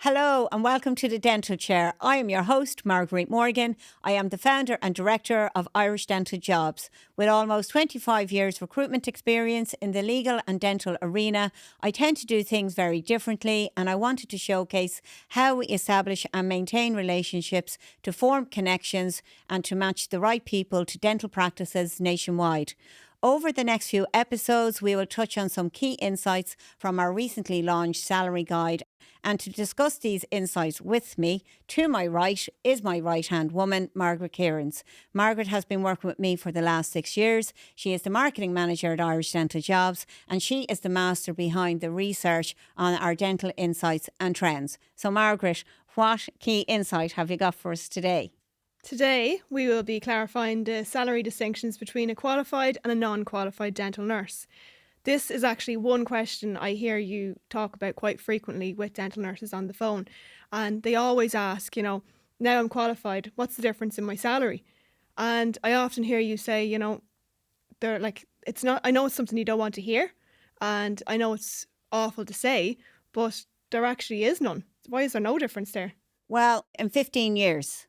Hello and welcome to the Dental Chair. I am your host, Marguerite Morgan. I am the founder and director of Irish Dental Jobs. With almost 25 years recruitment experience in the legal and dental arena, I tend to do things very differently, and I wanted to showcase how we establish and maintain relationships to form connections and to match the right people to dental practices nationwide. Over the next few episodes, we will touch on some key insights from our recently launched salary guide. And to discuss these insights with me, to my right is my right-hand woman, Margaret Kierans. Margaret has been working with me for the last 6 years. She is the marketing manager at Irish Dental Jobs, and she is the master behind the research on our dental insights and trends. So Margaret, what key insight have you got for us today? Today, we will be clarifying the salary distinctions between a qualified and a non-qualified dental nurse. This is actually one question I hear you talk about quite frequently with dental nurses on the phone. And they always ask, now I'm qualified, what's the difference in my salary? And I often hear you say, they're like, it's not, I know it's something you don't want to hear, and I know it's awful to say, but there actually is none. Why is there no difference there? Well, in 15 years,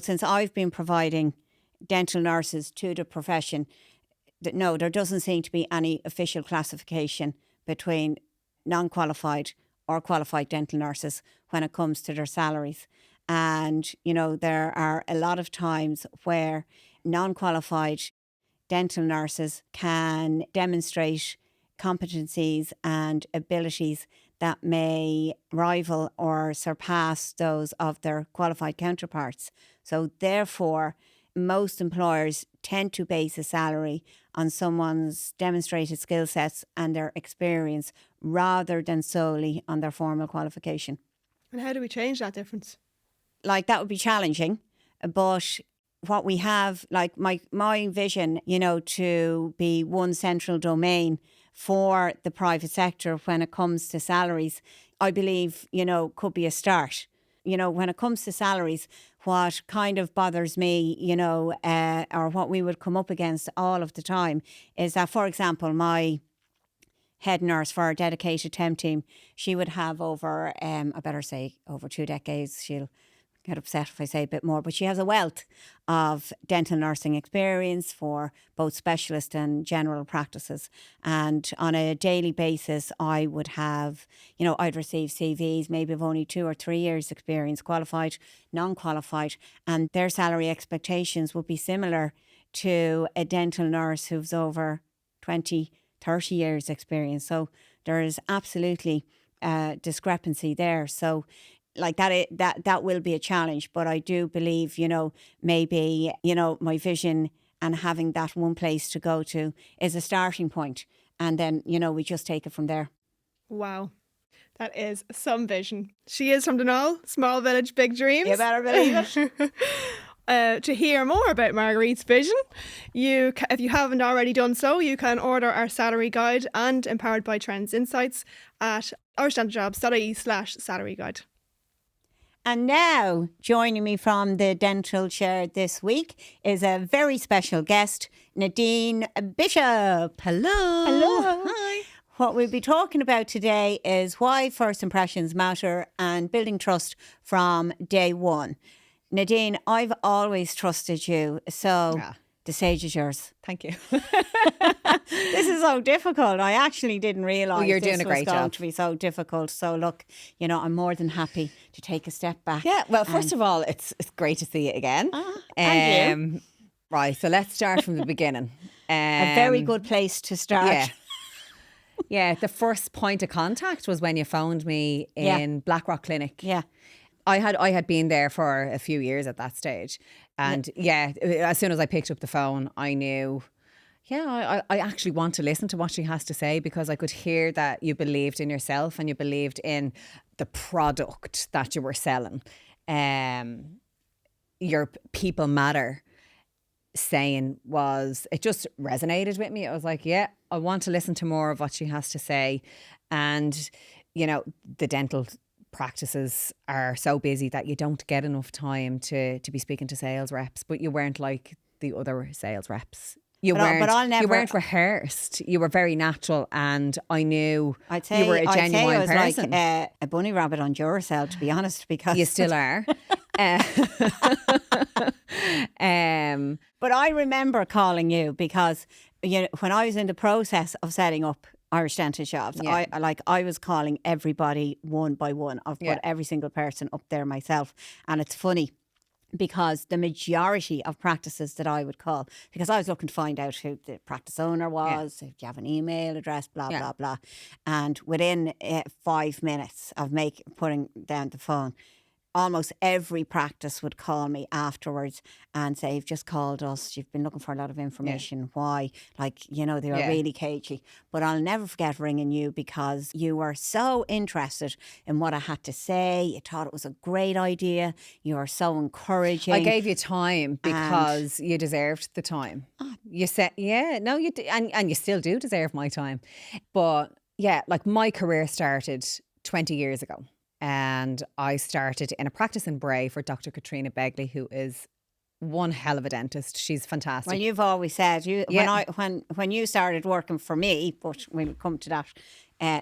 since I've been providing dental nurses to the profession, no, there doesn't seem to be any official classification between non-qualified or qualified dental nurses when it comes to their salaries. And, there are a lot of times where non-qualified dental nurses can demonstrate competencies and abilities that may rival or surpass those of their qualified counterparts. So therefore, most employers tend to base a salary on someone's demonstrated skill sets and their experience rather than solely on their formal qualification. And how do we change that difference? That would be challenging, but what we have, my vision, to be one central domain for the private sector when it comes to salaries, I believe, could be a start. When it comes to salaries, what kind of bothers me, or what we would come up against all of the time is that, for example, my head nurse for our dedicated temp team, she would have over 2 decades. She'll get upset if I say a bit more, but she has a wealth of dental nursing experience for both specialist and general practices. And on a daily basis, I would have, I'd receive CVs maybe of only 2 or 3 years experience, qualified, non-qualified, and their salary expectations would be similar to a dental nurse who's over 20, 30 years experience. So there is absolutely a discrepancy there. So that will be a challenge, but I do believe, maybe, my vision and having that one place to go to is a starting point. And then, we just take it from there. Wow. That is some vision. She is from Dunall, small village, big dreams. You better believe it. To hear more about Marguerite's vision, if you haven't already done so, you can order our salary guide and Empowered by Trends Insights at irishdentaljobs.ie/salary guide. And now, joining me from the Dental Chair this week is a very special guest, Nadine Bishop. Hello. Hello. Hi. What we'll be talking about today is why first impressions matter and building trust from day one. Nadine, I've always trusted you, so the stage is yours. Thank you. This is so difficult. I actually didn't realise you're this doing a great was going job. to be so difficult. So look, I'm more than happy to take a step back. Yeah, well, first of all, it's great to see you again. Thank you. Right, so let's start from the beginning. A very good place to start. Yeah. Yeah, the first point of contact was when you phoned me in Blackrock Clinic. Yeah. I had been there for a few years at that stage. And as soon as I picked up the phone, I knew, I actually want to listen to what she has to say, because I could hear that you believed in yourself and you believed in the product that you were selling. Your people matter saying it just resonated with me. I was like, I want to listen to more of what she has to say. And, the dental practices are so busy that you don't get enough time to be speaking to sales reps, but you weren't like the other sales reps. You But weren't. I'll never. You weren't rehearsed. You were very natural, and I knew I'd say, you were a I'd say genuine I was person. like a bunny rabbit on Duracell, to be honest, because You still are. Uh, But I remember calling you because when I was in the process of setting up Irish dental jobs, Yeah. I was calling everybody one by one. I've put Yeah. every single person up there myself, and it's funny because the majority of practices that I would call, because I was looking to find out who the practice owner was, if you have an email address, blah, Yeah. blah, blah. And within 5 minutes of putting down the phone, almost every practice would call me afterwards and say, "You've just called us. You've been looking for a lot of information. Why?" Like, they were Yeah. really cagey. But I'll never forget ringing you because you were so interested in what I had to say. You thought it was a great idea. You were so encouraging. I gave you time because you deserved the time. You said, no, you do, and you still do deserve my time. But yeah, like my career started 20 years ago. And I started in a practice in Bray for Dr. Katrina Begley, who is one hell of a dentist. She's fantastic. Well, you've always said Yeah. when you started working for me, but we'll come to that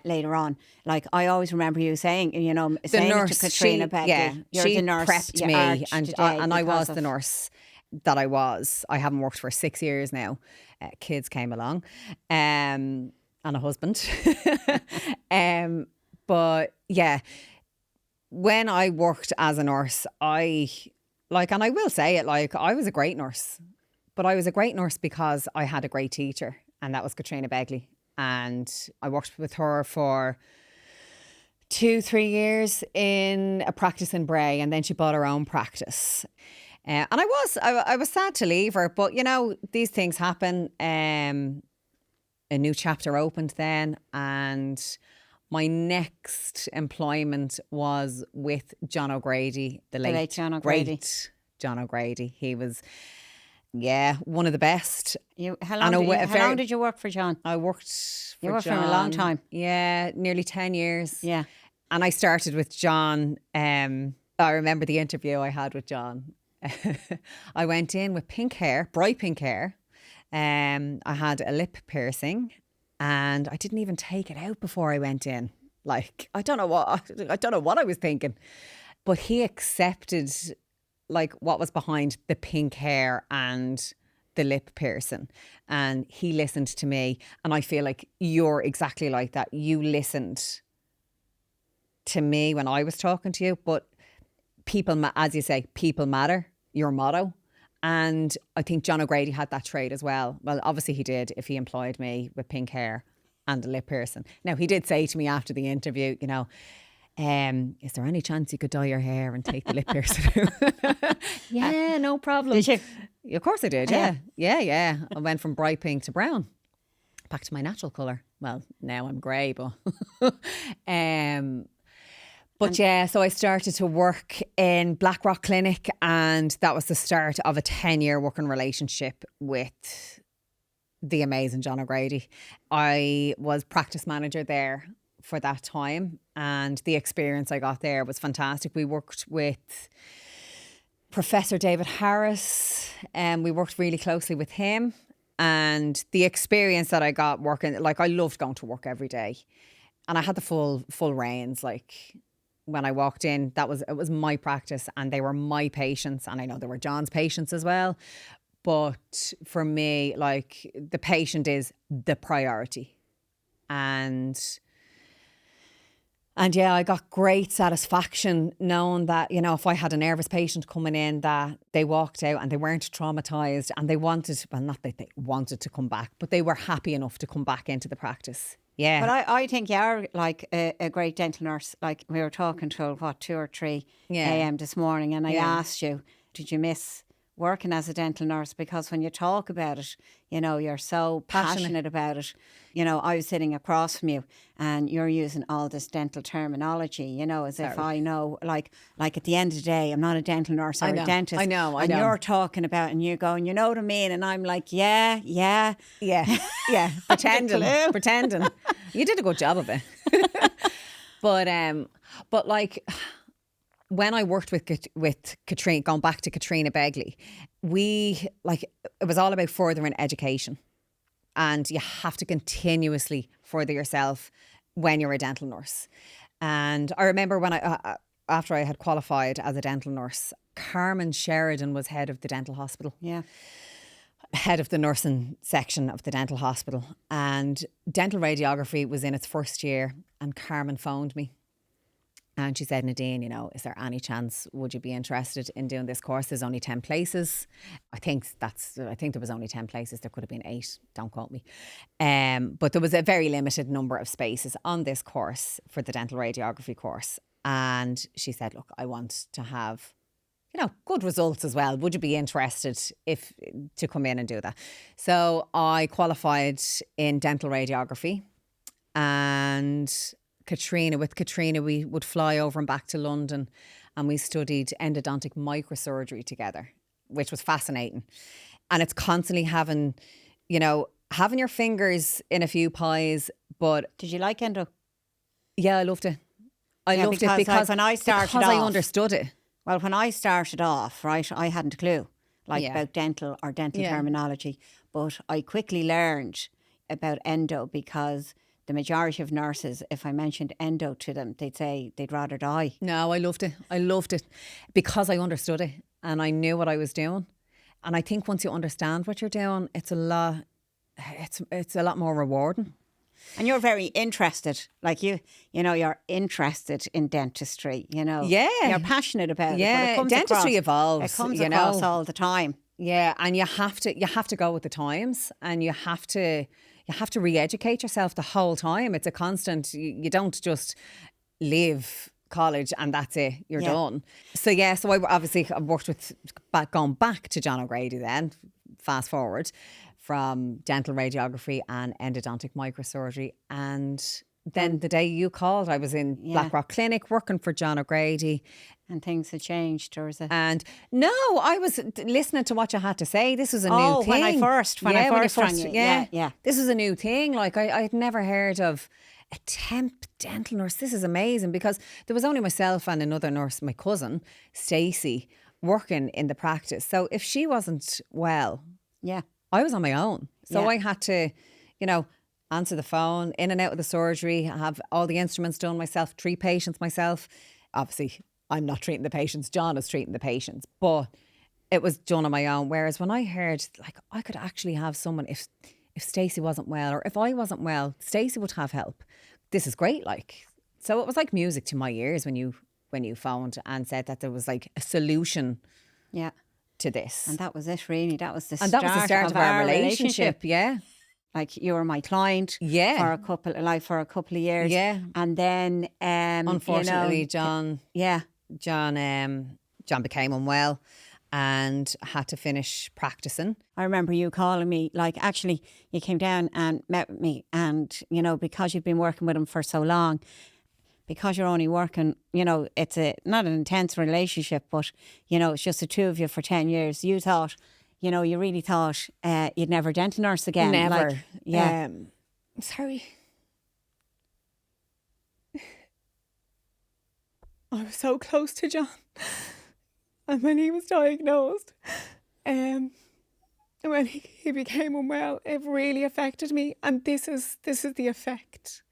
later on. Like I always remember you saying, saying it nurse, to Katrina Begley, you're she the nurse, prepped you me, arched and today I because was of- the nurse that I was. I haven't worked for 6 years now. Kids came along, and a husband. But yeah. When I worked as a nurse, and I will say it, I was a great nurse, but I was a great nurse because I had a great teacher, and that was Katrina Begley. And I worked with her for 2-3 years in a practice in Bray, and then she bought her own practice. And I was sad to leave her, but these things happen. A new chapter opened then, and my next employment was with John O'Grady, the late John O'Grady. great John O'Grady. He was, one of the best. How long did you work for John? I worked for You worked for John, him a long time. Yeah, nearly 10 years. Yeah. And I started with John. I remember the interview I had with John. I went in with pink hair, bright pink hair. I had a lip piercing. And I didn't even take it out before I went in. Like, I don't know what I was thinking. But he accepted what was behind the pink hair and the lip piercing. And he listened to me. And I feel like you're exactly like that. You listened to me when I was talking to you. But people, as you say, people matter, your motto. And I think John O'Grady had that trait as well. Well, obviously he did if he employed me with pink hair and a lip piercing. Now, he did say to me after the interview, is there any chance you could dye your hair and take the lip piercing out? Yeah, no problem. Did you? Of course I did, yeah. Yeah. I went from bright pink to brown. Back to my natural colour. Well, now I'm grey, but... so I started to work in Blackrock Clinic, and that was the start of a 10-year working relationship with the amazing John O'Grady. I was practice manager there for that time, and the experience I got there was fantastic. We worked with Professor David Harris, and we worked really closely with him, and the experience that I got working, I loved going to work every day, and I had the full reins, when I walked in, it was my practice and they were my patients, and I know they were John's patients as well. But for me, the patient is the priority. And yeah, I got great satisfaction knowing that, if I had a nervous patient coming in, that they walked out and they weren't traumatised and they wanted, well, not that they wanted to come back, but they were happy enough to come back into the practice. Yeah. But I think you are a great dental nurse. We were talking till 2 or 3 a.m. this morning, and I asked you, did you miss working as a dental nurse? Because when you talk about it, you're so passionate about it. I was sitting across from you and you're using all this dental terminology, as if I know, like at the end of the day, I'm not a dental nurse or a dentist. I know. And you're talking about it and you're going, you know what I mean? And I'm like, yeah. Pretending. You did a good job of it. But when I worked with Katrina, going back to Katrina Begley, it was all about furthering education. And you have to continuously further yourself when you're a dental nurse. And I remember when after I had qualified as a dental nurse, Carmen Sheridan was head of the dental hospital. Yeah. Head of the nursing section of the dental hospital. And dental radiography was in its first year, and Carmen phoned me. And she said, Nadine, is there any chance, would you be interested in doing this course? There's only 10 places. I think there was only 10 places. There could have been 8. Don't quote me. But there was a very limited number of spaces on this course for the dental radiography course. And she said, look, I want to have, good results as well. Would you be interested to come in and do that? So I qualified in dental radiography, and with Katrina, we would fly over and back to London, and we studied endodontic microsurgery together, which was fascinating. And it's constantly having your fingers in a few pies. But did you like endo? Yeah, I loved it. I loved it because when I started because I understood it. Well, when I started off, right, I hadn't a clue about dental terminology, but I quickly learned about endo because the majority of nurses, if I mentioned endo to them, they'd say they'd rather die. No, I loved it. I loved it because I understood it and I knew what I was doing. And I think once you understand what you're doing, it's a lot more rewarding. And you're very interested, you're interested in dentistry, Yeah. You're passionate about it. Yeah, But dentistry evolves. It comes across all the time. Yeah, and you have to go with the times, and you have to re-educate yourself the whole time. It's a constant. You don't just leave college and that's it. You're done. So I obviously worked going back to John O'Grady then, fast forward, from dental radiography and endodontic microsurgery. And then the day you called, I was in Blackrock Clinic working for John O'Grady. And things had changed, or is it? And no, I was listening to what you had to say. This was a new thing. When I first rang you. Yeah. This was a new thing. I'd never heard of a temp dental nurse. This is amazing, because there was only myself and another nurse, my cousin, Stacey, working in the practice. So if she wasn't well, I was on my own. So I had to, answer the phone, in and out of the surgery, have all the instruments done myself, treat patients myself. Obviously, I'm not treating the patients, John is treating the patients, but it was done on my own. Whereas when I heard, I could actually have someone, if Stacey wasn't well, or if I wasn't well, Stacey would have help. This is great, So it was like music to my ears when you phoned and said that there was a solution to this. And that was it, really. That was the start of our relationship. Yeah. You were my client for a couple of years. Yeah. And then unfortunately John became unwell and had to finish practicing. I remember you calling me, actually you came down and met with me, and because you've been working with him for so long, because you're only working, it's not an intense relationship, but it's just the two of you for 10 years. You thought, you really thought you'd never dental nurse again. Never. Sorry. I was so close to John. And when he was diagnosed, when he became unwell, it really affected me. And this is the effect.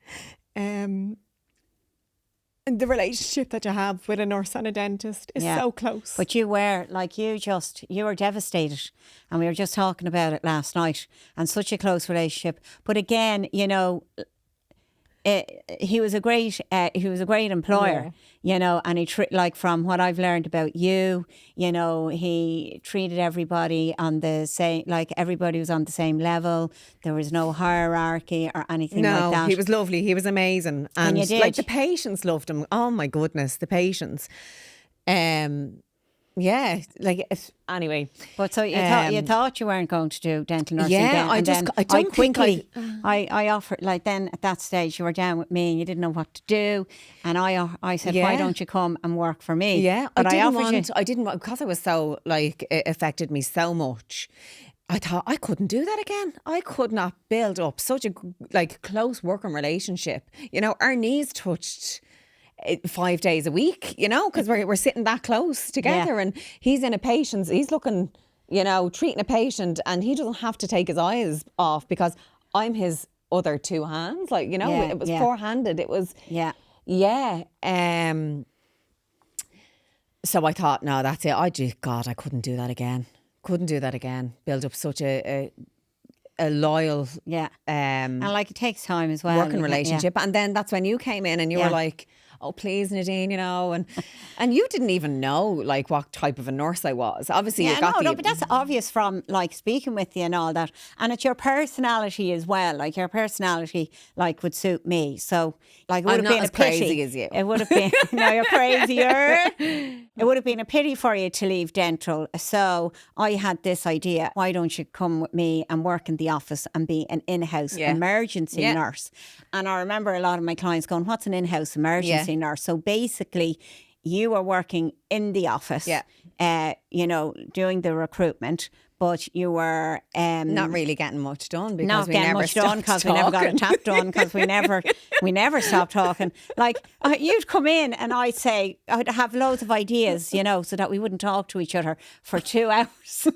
And the relationship that you have with a nurse and a dentist is so close. But you were, you were devastated. And we were just talking about it last night. And such a close relationship. But again, he was a great employer, and he from what I've learned about you, he treated everybody on the same, everybody was on the same level. There was no hierarchy or anything like that. No, he was lovely. He was amazing, and you did. The patients loved him. Oh my goodness, the patients. Anyway. But so you thought you weren't going to do dental nursing again. I offered, then at that stage you were down with me and you didn't know what to do, and I said, why don't you come and work for me? Yeah, but I didn't want, because I was so it affected me so much. I thought I couldn't do that again. I could not build up such a close working relationship. Our knees touched 5 days a week, you know, because we're sitting that close together, and he's in a patient's, he's looking, you know, treating a patient, and he doesn't have to take his eyes off because I'm his other two hands, like, you know, it was four-handed. It was, so I thought, no, that's it. God, I couldn't do that again. Build up such a loyal, and like it takes time as well, working relationship. And then that's when you came in and you were like, oh, please, Nadine, you know, and you didn't even know like what type of a nurse I was. Obviously, you got but that's obvious from like speaking with you and all that. And it's your personality as well. Like your personality, like would suit me. So like it would have been as a pity. crazy as you. It would have been. No, you're crazier. It would have been a pity for you to leave dental. So I had this idea: why don't you come with me and work in the office and be an in-house emergency nurse? And I remember a lot of my clients going, "What's an in-house emergency nurse?" So basically, you were working in the office, you know, doing the recruitment, but you were not really getting much done because not we getting never much done stopped because we never got a talking. tap done because we never stopped talking. Like you'd come in and I'd say I'd have loads of ideas, you know, so that we wouldn't talk to each other for 2 hours.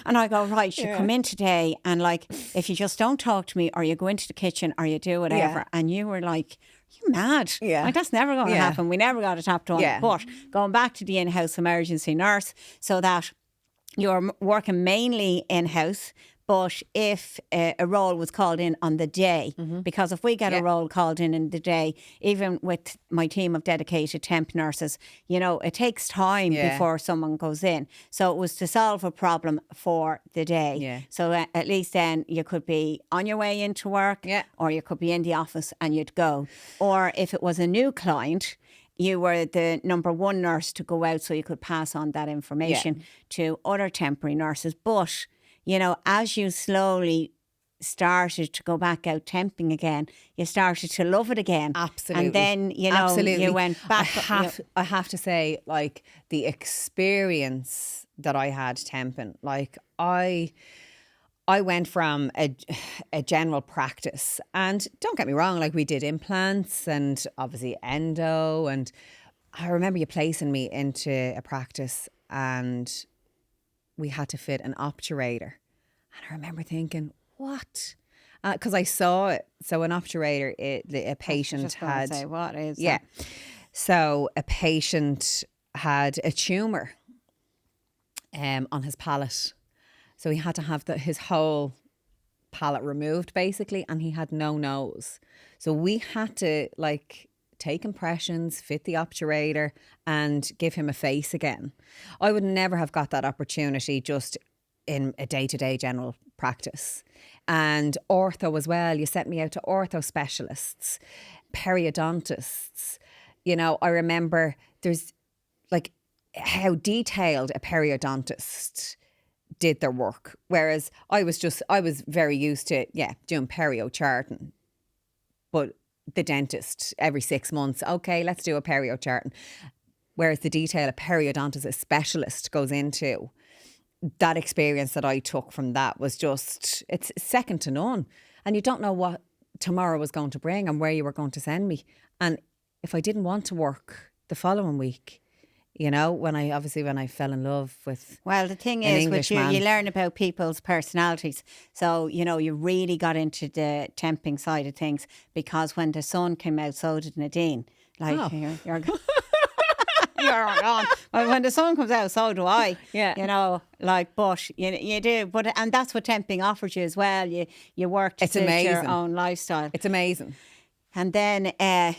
And I go, right, you come in today, and like if you just don't talk to me, or you go into the kitchen, or you do whatever, and you were like, you mad? Like that's never going to happen. We never got a tap done. But going back to the in-house emergency nurse, so that you're working mainly in-house, but if a role was called in on the day, because if we get a role called in the day, even with my team of dedicated temp nurses, you know, it takes time before someone goes in. So it was to solve a problem for the day. So at least then you could be on your way into work, or you could be in the office and you'd go. Or if it was a new client, you were the number one nurse to go out, so you could pass on that information to other temporary nurses. But you know, as you slowly started to go back out temping again, you started to love it again. Absolutely. And then, you know, you went back. I have to say, like, the experience that I had temping, like, I went from a general practice, and don't get me wrong, like we did implants and obviously endo, and I remember you placing me into a practice and we had to fit an obturator. And I remember thinking, what? Because I saw it. So an obturator, a patient had... Say, what is that? So a patient had a tumour on his palate. So he had to have his whole palate removed, basically, and he had no nose. So we had to, like, take impressions, fit the obturator, and give him a face again. I would never have got that opportunity just in a day-to-day general practice. And ortho as well. You sent me out to ortho specialists, periodontists. You know, I remember there's like how detailed a periodontist did their work. Whereas I was very used to, doing perio charting. But the dentist every 6 months, okay, let's do a perio charting. Whereas the detail a periodontist, a specialist, goes into, that experience that I took from that was just, it's second to none. And you don't know what tomorrow was going to bring and where you were going to send me. And if I didn't want to work the following week, you know, when I fell in love with the thing is, with you learn about people's personalities. So, you know, you really got into the temping side of things, because when the sun came out, so did Nadine. Like, you're gone. Well, when the sun comes out, so do I. Yeah. You know, like, but you do. But, and that's what temping offers you as well. You work to suit your own lifestyle. It's amazing. And then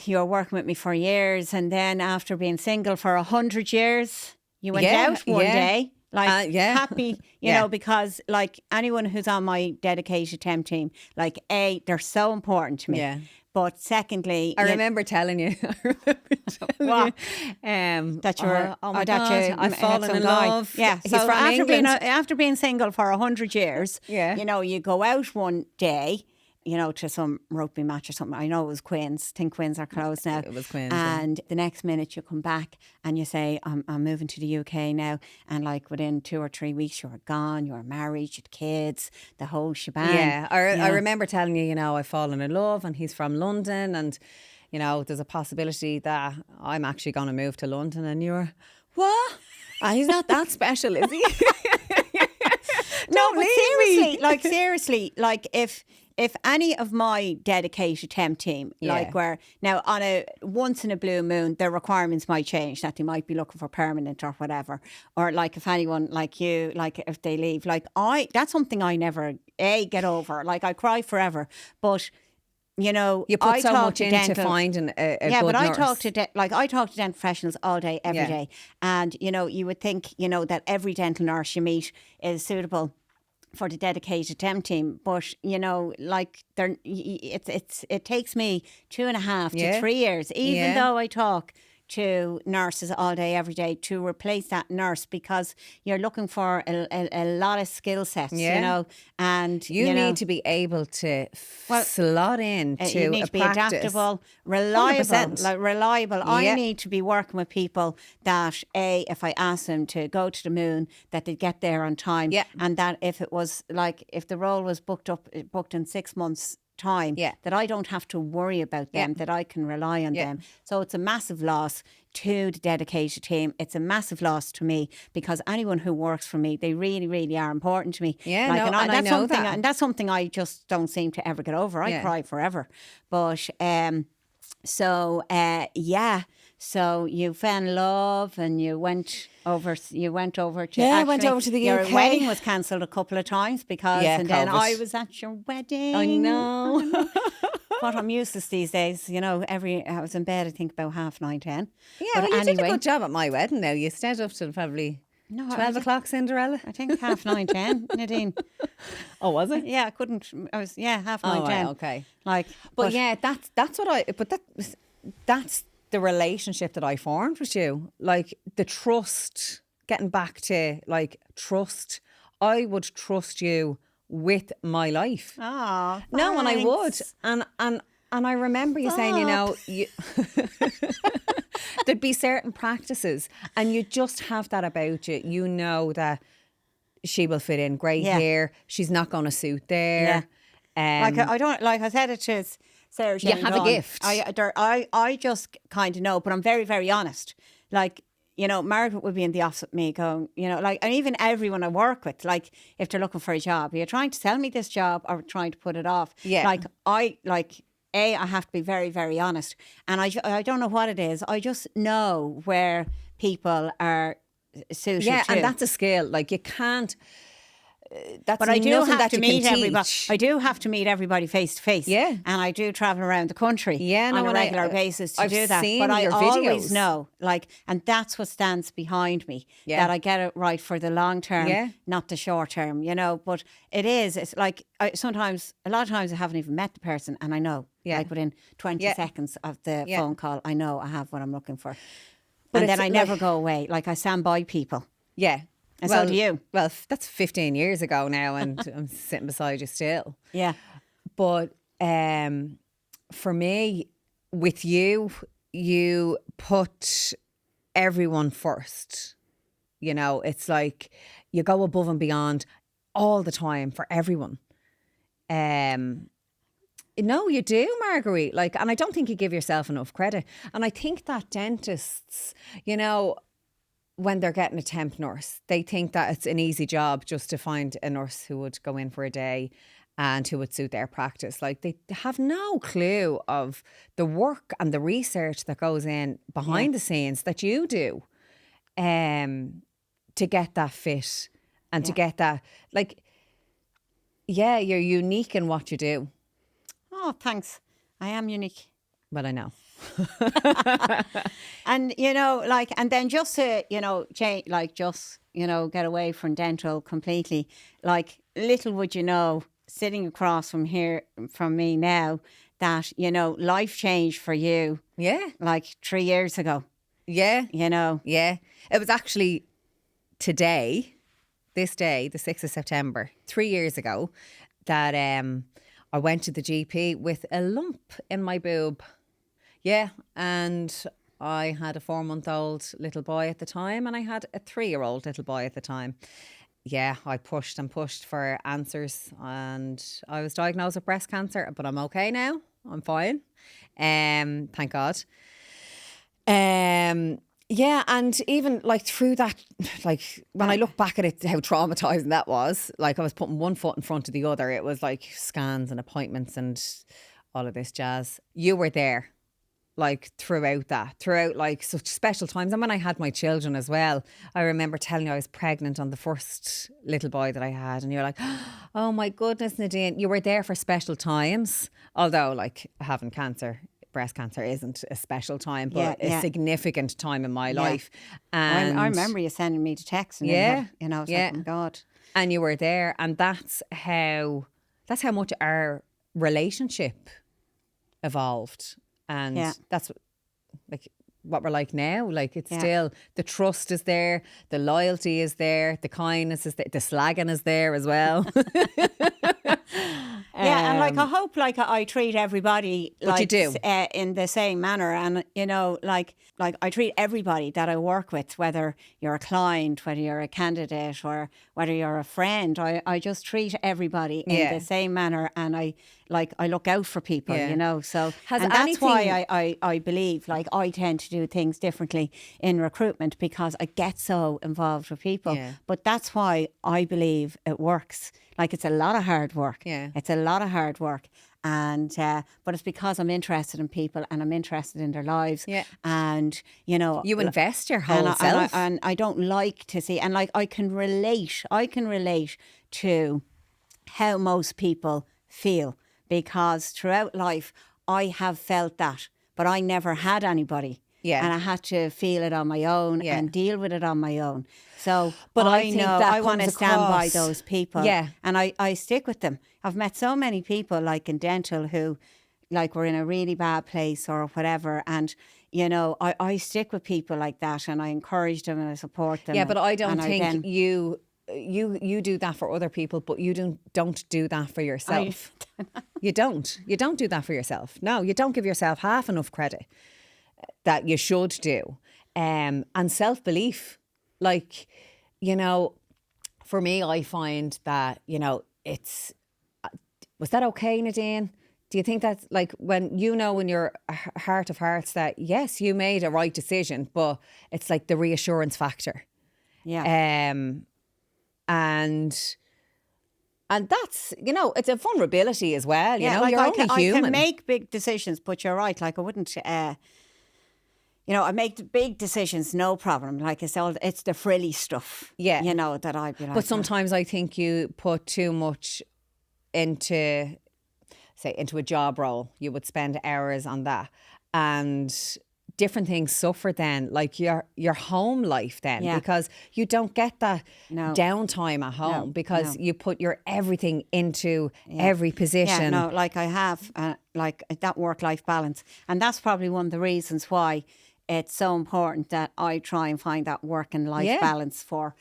you were working with me for years, and then after being single for 100 years, you went out one day, like happy, you know, because like anyone who's on my dedicated temp team, like they're so important to me. Yeah. But secondly, I remember telling you, what? That you're, oh my God, I've fallen in love. Yeah. He's so from after being single for 100 years, you know, you go out one day, you know, to some rugby match or something. I know it was Quins. I think Quins are closed now. It was Quins. And the next minute you come back and you say, I'm moving to the UK now. And like within 2 or 3 weeks, you were gone, you were married, you had kids, the whole shebang. Yeah. I remember telling you, you know, I've fallen in love and he's from London, and you know, there's a possibility that I'm actually going to move to London. And you're, what? He's not that special, is he? No, but seriously, like if any of my dedicated temp team, like where now on a once in a blue moon, their requirements might change, that they might be looking for permanent or whatever, or like if anyone like you, like if they leave, like that's something I never get over. Like I cry forever, but. You know, you put I so talk much to into dental, finding a yeah, good but I nurse. talk to I talk to dental professionals all day, every day, and you know, you would think, you know, that every dental nurse you meet is suitable for the dedicated temp team, but you know, like it takes me 2.5 to 3 years, even though I talk to nurses all day, every day, to replace that nurse, because you're looking for a lot of skill sets, you know, and you know, need to be able to slot in to you need a to be practice. adaptable, reliable. 100%. Like reliable. I need to be working with people that if I ask them to go to the moon, that they get there on time, and that if it was like if the role was booked in 6 months time, that I don't have to worry about them, that I can rely on them. So it's a massive loss to the dedicated team. It's a massive loss to me, because anyone who works for me, they really, really are important to me. And that's something I just don't seem to ever get over. I cry forever. But so you fell in love and you went over to I went over to the your UK. wedding was cancelled a couple of times because and then COVID. I was at your wedding. I know. But I'm useless these days, you know. I was in bed, I think, about 9:30, 10. Yeah, but well, you anyway, did a good job at my wedding now. You stayed up till probably 12 o'clock, Cinderella. I think 9:30, 10, Nadine. Oh, was it? Yeah, I couldn't. I was 9:30, 10. Right, okay. Like, but yeah, that's what that's the relationship that I formed with you. Like the trust, getting back to like trust. I would trust you with my life. Oh, no, and I would. thanks. And I remember you saying, you know, there'd be certain practices and you just have that about you. You know that she will fit in great here. She's not going to suit there. Like I don't, like I said it to Sarah Jane You have Dawn. a gift. I just kind of know, but I'm very, very honest. Like, you know, Margaret would be in the office with me going, you know, like, and even everyone I work with, like, if they're looking for a job, are you trying to sell me this job or trying to put it off? Yeah. Like, I have to be very, very honest. And I don't know what it is. I just know where people are suited to. And that's a skill. Like you can't... But I do have to meet everybody. I do have to meet everybody face to face. Yeah. And I do travel around the country on a regular basis to do that. But I always know, like, and that's what stands behind me, that I get it right for the long term, not the short term, you know. But it's like, a lot of times I haven't even met the person and I know, like within 20 seconds of the phone call, I know I have what I'm looking for. But then I never go away. Like I stand by people. Yeah. And so do you. Well, that's 15 years ago now and I'm sitting beside you still. Yeah. But for me, with you, you put everyone first. You know, it's like you go above and beyond all the time for everyone. No, you do, Marguerite. Like, and I don't think you give yourself enough credit. And I think that dentists, you know, when they're getting a temp nurse, they think that it's an easy job just to find a nurse who would go in for a day and who would suit their practice. Like they have no clue of the work and the research that goes in behind the scenes that you do to get that fit and to get that, like, you're unique in what you do. Oh, thanks. I am unique. Well, I know. And, you know, like, and then just to, you know, change, like, just, you know, get away from dental completely. Like, little would you know, sitting across from me now, that, you know, life changed for you. Yeah. Like 3 years ago. Yeah. You know. Yeah. It was actually this day, the 6th of September, 3 years ago, that I went to the GP with a lump in my boob. Yeah, and I had a 4-month-old little boy at the time and I had a 3-year-old little boy at the time. Yeah, I pushed and pushed for answers and I was diagnosed with breast cancer, but I'm okay now. I'm fine. Thank God. Yeah, and even like through that, like when I look back at it, how traumatizing that was. Like I was putting one foot in front of the other. It was like scans and appointments and all of this jazz. You were there, like throughout like such special times. And when I had my children as well, I remember telling you I was pregnant on the first little boy that I had, and you're like, oh my goodness, Nadine, you were there for special times. Although like having cancer, breast cancer isn't a special time, but a significant time in my life. And I remember you sending me the text, and you know, I was like, oh my God. And you were there, and that's how much our relationship evolved. And that's like what we're like now. Like it's still, the trust is there, the loyalty is there, the kindness is there, the slagging is there as well. And like I hope like I treat everybody like you do. In the same manner, and you know, like I treat everybody that I work with, whether you're a client, whether you're a candidate, or whether you're a friend. I just treat everybody in the same manner, and I look out for people, you know. So that's why I believe like I tend to do things differently in recruitment, because I get so involved with people. But that's why I believe it works. Like it's a lot of hard work. It's a lot of hard work. And but it's because I'm interested in people and I'm interested in their lives. And you know, you invest your whole self. And I don't like to see, and like I can relate to how most people feel, because throughout life I have felt that, but I never had anybody. And I had to feel it on my own and deal with it on my own. So, but I think know I want to stand by those people. And I stick with them. I've met so many people like in dental who like were in a really bad place or whatever. And, you know, I stick with people like that, and I encourage them and I support them. But I don't think you do that for other people, but you don't do that for yourself. You don't do that for yourself. No, you don't give yourself half enough credit that you should do. And self-belief, like, you know, for me, I find that, you know, it's, was that okay, Nadine? Do you think that's like when you know in your heart of hearts that yes, you made a right decision, but it's like the reassurance factor. And that's, you know, it's a vulnerability as well. You know, like you're only human. I can make big decisions, but you're right. Like I wouldn't, you know, I make the big decisions, no problem. Like it's the frilly stuff, you know, that I'd be like. But sometimes I think you put too much into a job role. You would spend hours on that, and different things suffer then, like your home life then, because you don't get that downtime at home because you put your everything into every position. Like I have like that work-life balance, and that's probably one of the reasons why it's so important that I try and find that work and life balance for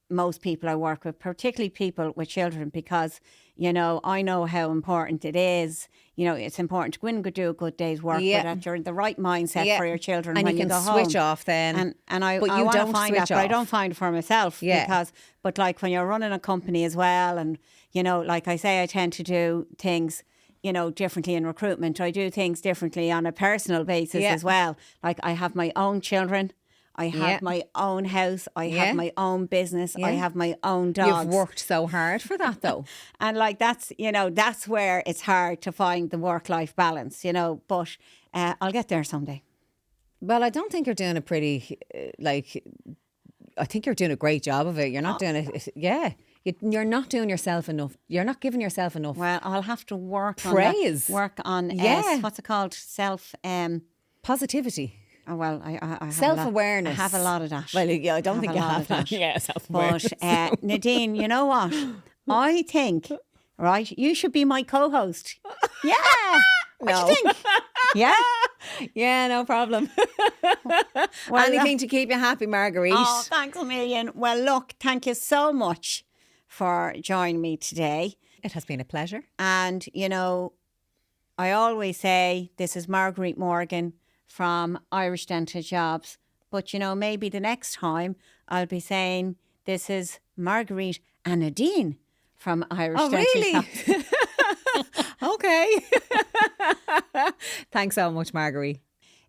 most people I work with, particularly people with children, because, you know, I know how important it is. You know, it's important to go in and do a good day's work, but that you're in the right mindset for your children and when you go can home. switch off then. And I but you want to don't find switch that, but I off. don't find it for myself. But like when you're running a company as well, and, you know, like I say, I tend to do things, you know, differently in recruitment. I do things differently on a personal basis as well. Like I have my own children. I have my own house. I have my own business. I have my own dogs. You've worked so hard for that though. And like that's, you know, that's where it's hard to find the work-life balance, you know, but I'll get there someday. Well, I don't think you're doing a pretty, I think you're doing a great job of it. You're not doing it, you're not doing yourself enough. You're not giving yourself enough. Well, I'll have to work praise. on what's it called? Positivity. Oh, well, I have self-awareness. I have a lot of that. Well, I don't think you have that. Yeah, self-awareness. But Nadine, you know what? I think, right, you should be my co-host. Yeah. What do you think? Yeah? Yeah, no problem. Well, anything to keep you happy, Marguerite. Oh, thanks a million. Well, look, thank you so much for joining me today. It has been a pleasure. And, you know, I always say this is Marguerite Morgan from Irish Dental Jobs. But, you know, maybe the next time I'll be saying this is Marguerite and Nadine from Irish Dental Jobs. Okay. Okay. Thanks so much, Marguerite.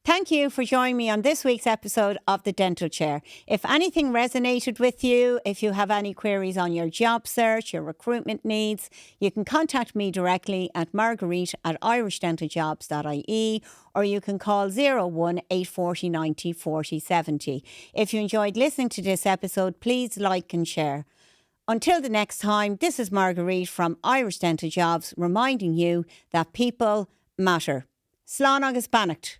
Thank you for joining me on this week's episode of The Dental Chair. If anything resonated with you, if you have any queries on your job search, your recruitment needs, you can contact me directly at marguerite@irishdentaljobs.ie, or you can call 01 840 90 40 70. If you enjoyed listening to this episode, please like and share. Until the next time, this is Marguerite from Irish Dental Jobs reminding you that people matter. Slán agus beannacht.